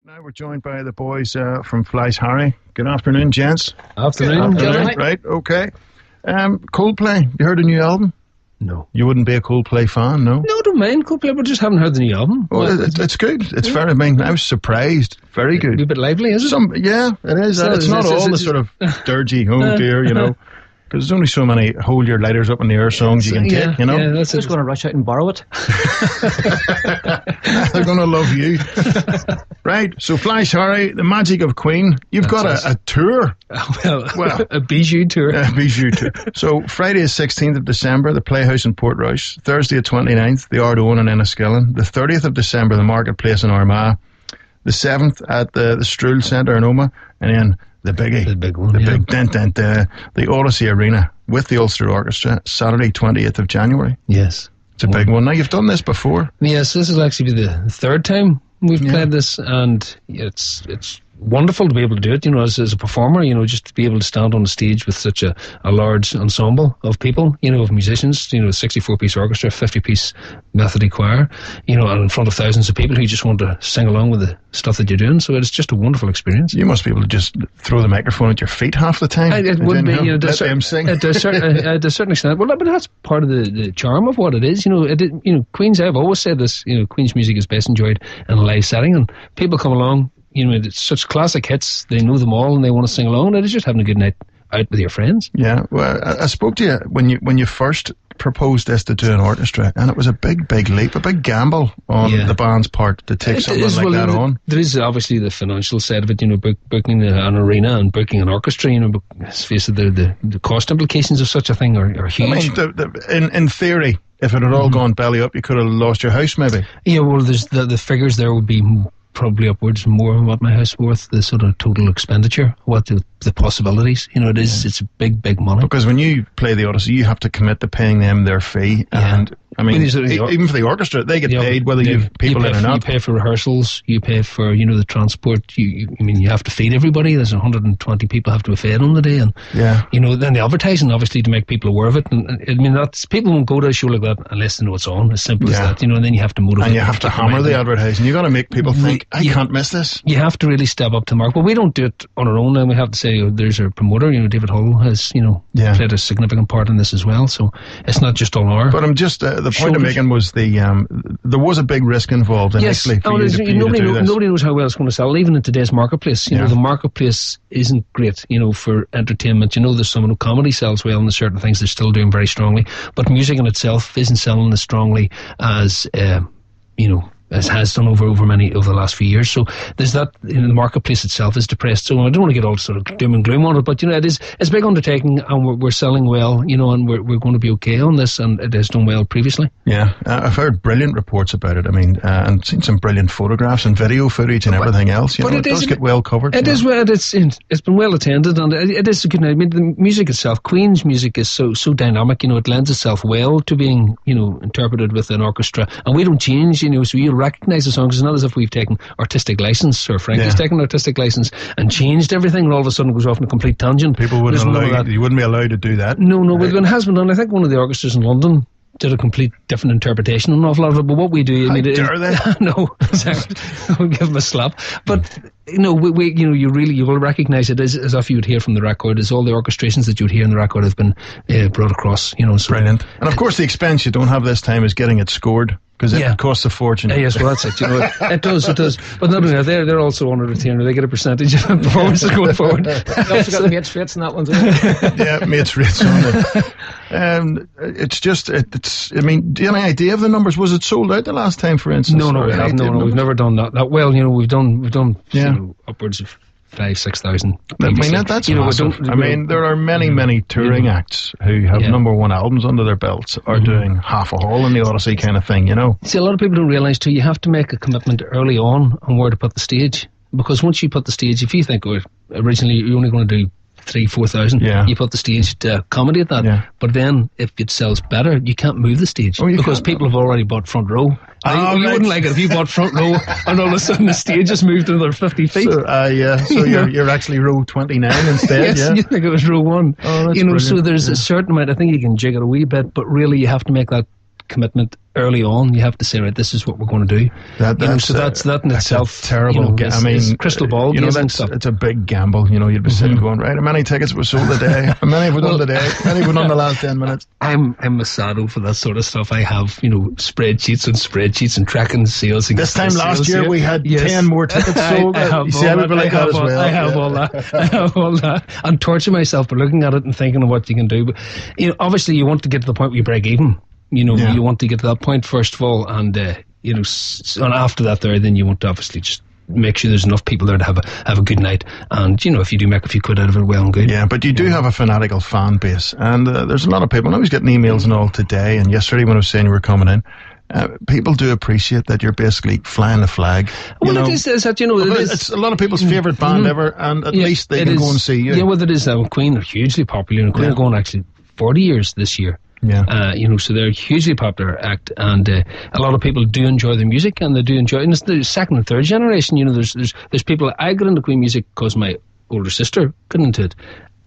Now we're joined by the boys from Flies Harry. Good afternoon, gents. Afternoon. Right, okay. Coldplay, you heard the new album? No. You wouldn't be a Coldplay fan, no? No, I don't mind Coldplay, but just haven't heard the new album. Well, it's good. It's very, I was surprised. Very good. A bit lively, is it? Yeah, it is. It's not all the sort of dirgy, oh dear, you know. Because there's only so many hold your lighters up in the air songs you can take, you know. Yeah, that's just going to rush out and borrow it. They're going to love you. Right, so Flies Harry, the magic of Queen. You've got a tour. Well, a bijou tour. A bijou tour. So Friday is 16th of December, the Playhouse in Portrush. Thursday the 29th, the Ardone in Enniskillen. The 30th of December, the Marketplace in Armagh. The 7th at the Stroll Centre in Omagh. And then the biggie. The big one, big dent, the Odyssey Arena with the Ulster Orchestra, Saturday 20th of January. Yes. It's a big one. Now, you've done this before. Yes, this will actually be the third time we've played this, and it's wonderful to be able to do it, you know, as a performer, you know, just to be able to stand on the stage with such a large ensemble of people, you know, of musicians, you know, 64-piece orchestra, 50-piece Methody choir, you know, and in front of thousands of people who just want to sing along with the stuff that you're doing. So it's just a wonderful experience. You must be able to just throw the microphone at your feet half the time. It would be, you know, let them sing. To a certain extent. Well, but that's part of the charm of what it is. You know, Queen's, I've always said this, you know, Queen's music is best enjoyed in a live setting, and people come along, you know, it's such classic hits, they know them all and they want to sing along, and it's just having a good night out with your friends. Yeah, well, I spoke to you when you first proposed this to do an orchestra, and it was a big leap, a big gamble on the band's part to take something like that on. There is obviously the financial side of it, you know, booking an arena and booking an orchestra, you know, but let's face it, the cost implications of such a thing are huge. I mean, in theory, if it had all gone belly up, you could have lost your house maybe. Yeah, well, there's the figures there would be probably upwards more than what my house is worth, the sort of total expenditure, what the possibilities, you know, it's a big money. Because when you play the Odyssey, you have to commit to paying them their fee, and I mean, even for the orchestra, they get paid whether you've people in or not. You pay for rehearsals, you pay for, you know, the transport, I mean, you have to feed everybody, there's 120 people have to be fed on the day, and you know, then the advertising, obviously, to make people aware of it, and I mean, people won't go to a show like that unless they know it's on, as simple as that, you know, and then you have to motivate. And you have to hammer the advertising, you've got to make people think, I can't miss this. You have to really step up to the mark, but we don't do it on our own, and we have to say, there's our promoter, you know, David Hull has, you know, played a significant part in this as well, so it's not just all our. But I'm just, the point I'm making was there was a big risk involved initially for you to do this. Nobody knows how well it's going to sell, even in today's marketplace. You know, the marketplace isn't great, you know, for entertainment. You know, there's some comedy sells well and there's certain things they're still doing very strongly, but music in itself isn't selling as strongly as, you know, as has done over the last few years. So there's that, you know, the marketplace itself is depressed. So I don't want to get all sort of doom and gloom on it, but you know, it's a big undertaking, and we're selling well, you know, and we're going to be okay on this, and it has done well previously. Yeah, I've heard brilliant reports about it. I mean, and seen some brilliant photographs and video footage and everything else. You know, it does get well covered. It is well. It's been well attended, and it is good. I mean, the music itself, Queen's music, is so dynamic. You know, it lends itself well to being, you know, interpreted with an orchestra, and we don't change. You know, so you recognise the songs. It's not as if we've taken artistic license, or Frankie's taken artistic license and changed everything, and all of a sudden it goes off on a complete tangent. People wouldn't you wouldn't be allowed to do that. No, but it has been done. I think one of the orchestras in London did a complete different interpretation on an awful lot of it, but what we do, I mean, dare they? No, exactly. I'll give them a slap. But you know, we you know, you will recognise it as if you would hear from the record, as all the orchestrations that you would hear in the record have been brought across. You know, so brilliant. And of course, the expense you don't have this time is getting it scored, because it costs a fortune. Yes, well, that's it. You know, it does. But not only that, they're also on a retainer. They get a percentage of performances going forward. They also got the mates rates in that one too. Yeah, mates rates on it. It's just, I mean, do you have any idea of the numbers? Was it sold out the last time, for instance? No, we haven't. No, we've never done that well. You know, we've done you know, upwards of 5,000-6,000. I mean, that's massive. I mean, there are many touring acts who have number one albums under their belts are doing half a hall in the Odyssey kind of thing, you know. See, a lot of people don't realise too, you have to make a commitment early on where to put the stage, because once you put the stage, if you think originally you're only going to do 3,000-4,000, you put the stage to accommodate that, but then if it sells better, you can't move the stage, because people have already bought front row. You wouldn't like it if you bought front row and all of a sudden the stage just moved another 50 feet. So you're actually row 29 instead. Yes, you think it was row 1. Oh, that's you know, brilliant. so there's a certain amount. I think you can jig it a wee bit, but really you have to make that commitment early on. You have to say, right, this is what we're going to do. That in itself terrible. I mean, crystal ball. It's a big gamble. You'd be sitting going, right, how many tickets were sold today? How many have we done today? How many have we done the last 10 minutes? I'm a sado for that sort of stuff. I have spreadsheets and tracking sales. This time last year we had 10 more tickets sold. I have all that. I'm torturing myself by looking at it and thinking of what you can do. But obviously you want to get to the point where you break even. You want to get to that point first of all, and and after that then you want to obviously just make sure there's enough people there to have a good night, and if you do make a few quid out of it, well and good. Yeah, but you do have a fanatical fan base, and there's a lot of people, and I was getting emails and all today and yesterday when I was saying you were coming in. People do appreciate that you're basically flying the flag. It is that it's a lot of people's favourite band ever, and at least they can go and see you. Yeah, well, it is. Queen are hugely popular, and Queen are going actually 40 years this year. Yeah. So they're a hugely popular act, and a lot of people do enjoy the music, and they do enjoy it. And it's the second and third generation. There's people. I got into Queen music because my older sister got into it.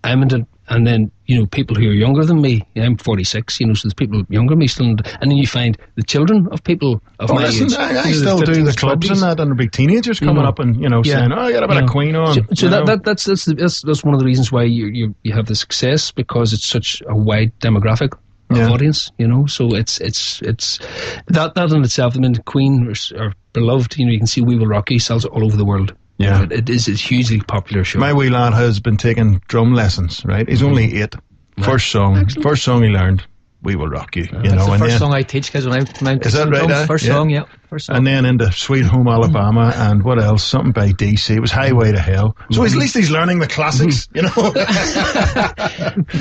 I'm into it, and then people who are younger than me. I'm 46. So there's people younger than me still, and then you find the children of people of my age. I still do the clubs 20s. And that, and there'll be teenagers coming up and saying, "Oh, I got a bit of Queen on." So that's one of the reasons why you have the success, because it's such a wide demographic. Audience, so it's that in itself. I mean, Queen are beloved. You can see "We Will Rock You" sells all over the world. Yeah, it is a hugely popular show. My wee lad has been taking drum lessons. Right, he's only 8. Right. First song he learned, "We Will Rock You." That's the first song I teach kids when I'm is that right? Drums. First song, yeah. First song. And then into "Sweet Home Alabama" and what else? Something by DC. It was "Highway to Hell." So at least he's learning the classics,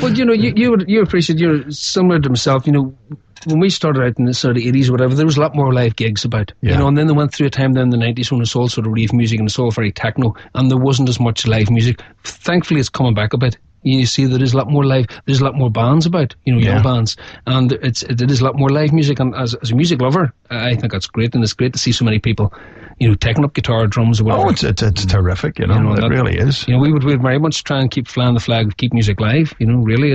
But you appreciate, you're similar to myself. When we started out in the sort of 80s or whatever, there was a lot more live gigs about. And then they went through a time then in the 90s when it's all sort of rave music and it's all very techno, and there wasn't as much live music. Thankfully, it's coming back a bit. You see there is a lot more live, there's a lot more bands about, young bands, and it is a lot more live music, and as a music lover, I think that's great, and it's great to see so many people, taking up guitar, drums or whatever. Oh, it's terrific, it really is. We would very much try and keep flying the flag, keep music live, really,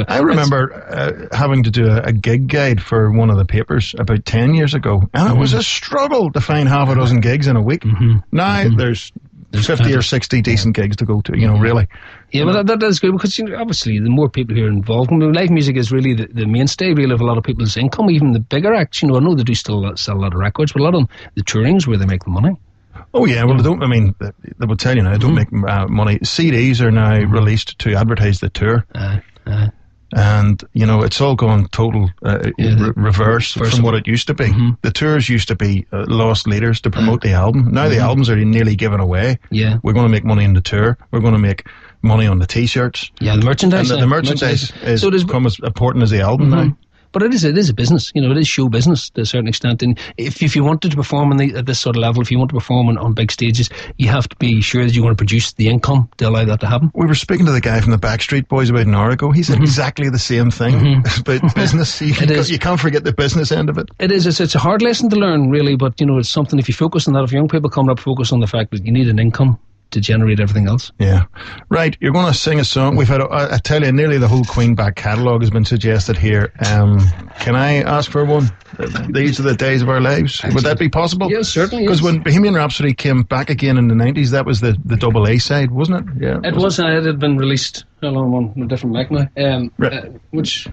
I remember having to do a gig guide for one of the papers about 10 years ago, and it was a struggle to find half a dozen gigs in a week. Now there's 50 or 60 decent gigs to go to, really. Yeah, well, that is good, because obviously the more people who are involved, live music is really the mainstay really of a lot of people's income, even the bigger acts. I know they do still sell a lot of records, but a lot of them, the touring's where they make the money. Oh yeah, well they will tell you now, they don't make money. CDs are now released to advertise the tour. And, it's all gone total reverse from what it used to be. The tours used to be lost leaders to promote the album. Now the albums are nearly given away. Yeah. We're going to make money in the tour. We're going to make money on the T-shirts. Yeah, the merchandise. And the merchandise is become as important as the album now. But it is a business, it is show business to a certain extent. And if you wanted to perform at this sort of level, if you want to perform on big stages, you have to be sure that you're going to produce the income to allow that to happen. We were speaking to the guy from the Backstreet Boys about an hour ago. He said exactly the same thing about business. You can't forget the business end of it. It is. It's a hard lesson to learn, really, but it's something, if you focus on that, if young people coming up focus on the fact that you need an income to generate everything else. Yeah. Right, you're going to sing a song. We've had, I tell you, nearly the whole Queen back catalogue has been suggested here. Can I ask for one? These are the days of our lives. Excellent. Would that be possible? Yes, certainly. Because when Bohemian Rhapsody came back again in the 90s, that was the double A side, wasn't it? Yeah. It was. It had been released on a different mic now. Which...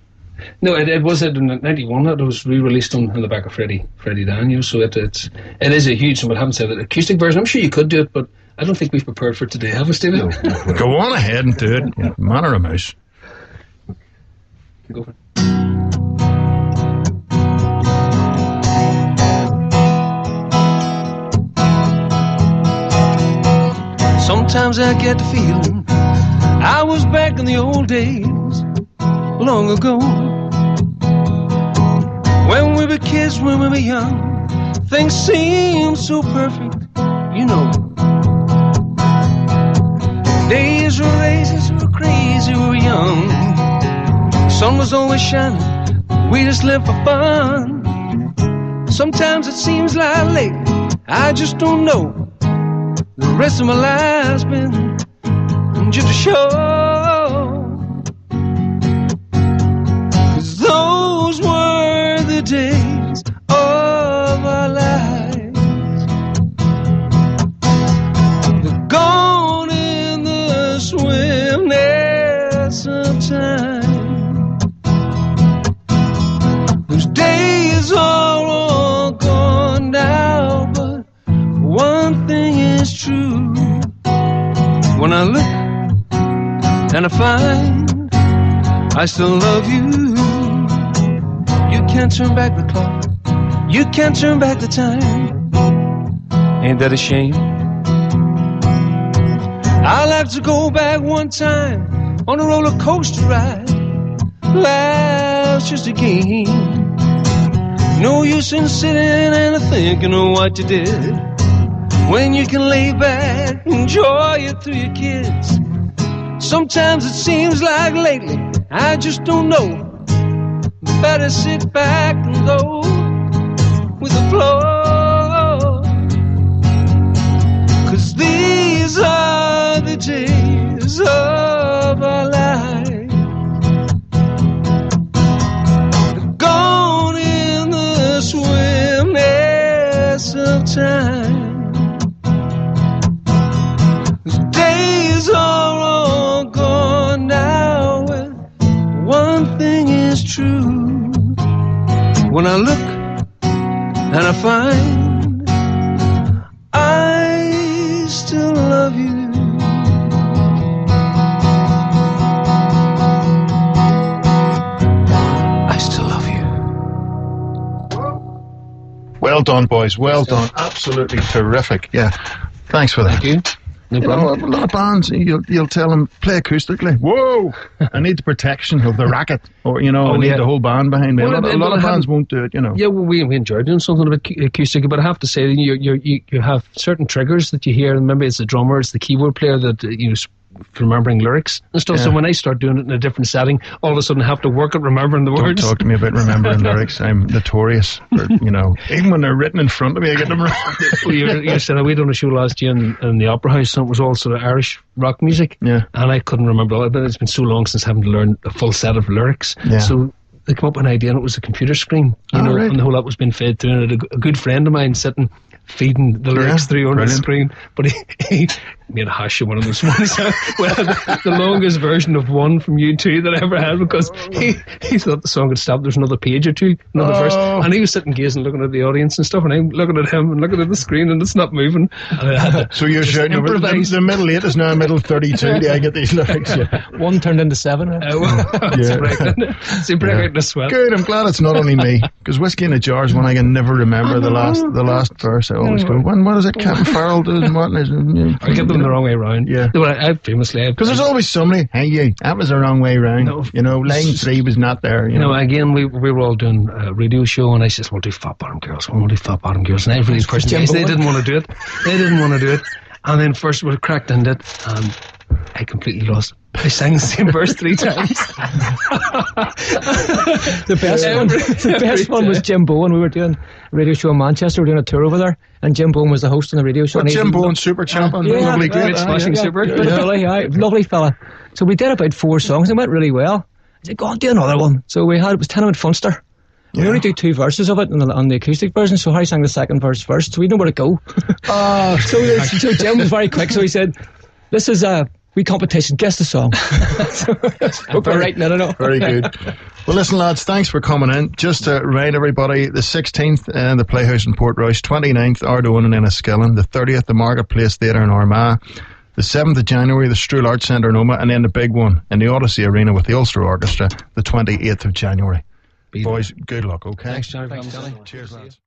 No, it was in 91 that it was re-released on the back of Freddie Dan, so it is a huge, but I haven't said it, acoustic version. I'm sure you could do it, but I don't think we've prepared for today, have we, Stevie? No. Go on ahead and do it. Yeah. Man or a mouse. Go for it. Sometimes I get the feeling I was back in the old days, long ago, when we were kids, when we were young, things seemed so perfect, Days were raisins, we were crazy, we were young. Sun was always shining, we just lived for fun. Sometimes it seems like lately, I just don't know. The rest of my life's been just a show. Those were the days is true. When I look and I find I still love you, you can't turn back the clock, you can't turn back the time. Ain't that a shame? I'll have to go back one time on a roller coaster ride. Life's just a game. No use in sitting and thinking of what you did, when you can lay back, enjoy it through your kids. Sometimes it seems like lately I just don't know. Better sit back and go with the flow, 'cause these are the days of our life. Gone in the swiftness of time. The days are all gone now, and one thing is true. When I look and I find I still love you. I still love you. Well done, boys. Well done. Absolutely terrific. Yeah. Thanks for that. Thank you. No You problem. know, a lot of bands, you'll tell them, play acoustically. Whoa! I need the protection of the racket. Or, you know, I need yeah. the whole band behind me. Well, a lot of bands won't do it, you know. Yeah, well, we enjoy doing something about acoustic, but I have to say, you have certain triggers that you hear, and maybe it's the drummer, it's the keyboard player that remembering lyrics and stuff. Yeah. So when I start doing it in a different setting, all of a sudden I have to work at remembering the Don't words. talk to me about remembering lyrics. I'm notorious for, even when they're written in front of me, I get them wrong. Well, you said we done a show last year in the Opera House, and it was all sort of Irish rock music. Yeah. And I couldn't remember all of it, but it's been so long since having to learn a full set of lyrics. Yeah. So they came up with an idea, and it was a computer screen, Right. and the whole lot was being fed through, and a good friend of mine sitting feeding the lyrics through on the brilliant. screen, but he made a hash of one of those ones. Well, the longest version of one from U2 that I ever had, because he thought the song had stopped. There's another page or two, another verse, and he was sitting gazing, looking at the audience and stuff, and I'm looking at him and looking at the screen, and it's not moving. And I had to So you're just shouting, improvise. the middle 8 is now middle 32. Do I get these lyrics? Yeah. One turned into 7. It's Yeah. breaking out in the sweat. Good, I'm glad it's not only me. Because Whiskey in a Jar is one I can never remember the last verse. I always go, what is it Captain Farrell doing? What is it? I get them the wrong way around. Yeah. Well, I famously... Because there's always somebody, hey you, that was the wrong way round. No. Line 3 was not there. Again, we were all doing a radio show, and I said, we'll do Fat Bottom Girls, and every person, they didn't want to do it. And then first we cracked into it, and I completely lost it. I sang the same verse 3 times. The best one was Jim Bowen. We were doing a radio show in Manchester. We were doing a tour over there, and Jim Bowen was the host on the radio show. But and Jim Bowen, super champion, yeah, lovely yeah, kid. Great smashing super. Lovely fella. So we did about 4 songs, and it went really well. I said, go on, do another one. So it was Tenement Funster. We only do 2 verses of it on the acoustic version, so Harry sang the second verse first, so we didn't know where to go. So Jim was very quick, so he said, this is a wee competition, guess the song. Okay, right, no. Very good. Well, listen, lads, thanks for coming in. Just to remind everybody, the 16th in the Playhouse in Portrush, 29th Ardone in Enniskillen, the 30th the Marketplace Theatre in Armagh, the 7th of January the Struhl Arts Centre in Omagh, and then the big one in the Odyssey Arena with the Ulster Orchestra, the 28th of January. Boys, good luck, okay? Thanks, Johnny. Cheers, lads.